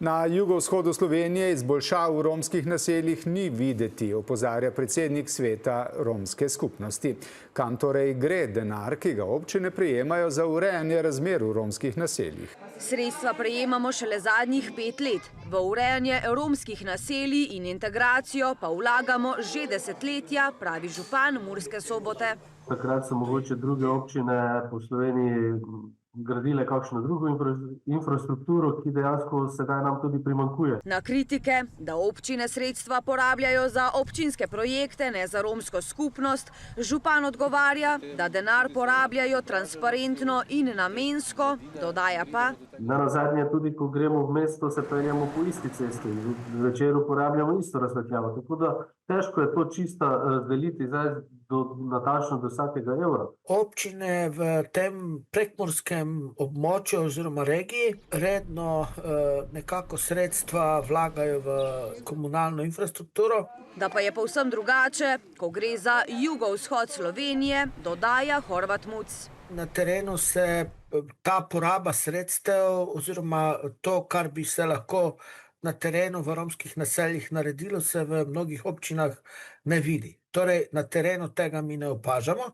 Na jugovzhodu Slovenije izboljšav v romskih naseljih ni videti, opozarja predsednik sveta romske skupnosti. Kam torej gre denar, ki ga občine prejemajo za urejanje razmer v romskih naseljih? Sredstva prejemamo šele zadnjih 5 let. V urejanje romskih naselij in integracijo pa vlagamo že desetletja, pravi župan Murske Sobote. Takrat so mogoče druge občine po Sloveniji gradile kakšno drugo infrastrukturo, ki dejansko sedaj nam tudi primanjkuje. Na kritike, da občine sredstva porabljajo za občinske projekte, ne za romsko skupnost, župan odgovarja, da denar porabljajo transparentno in namensko, dodaja pa: Nenazadnje tudi, ko gremo v mesto, se peljemo po isti cesti, zvečer uporabljamo isto razsvetljavo, tako da težko je to čisto razdeliti zdaj natančno do vsakega evra. Občine v tem prekmurskem območju oziroma regiji redno nekako sredstva vlagajo v komunalno infrastrukturo. Da pa je povsem drugače, ko gre za jugovzhod Slovenije, dodaja Horvat Muc. Na terenu se ta poraba sredstev oziroma to, kar bi se lahko na terenu v romskih naseljih naredilo, se v mnogih občinah ne vidi. Torej, na terenu tega mi ne opažamo.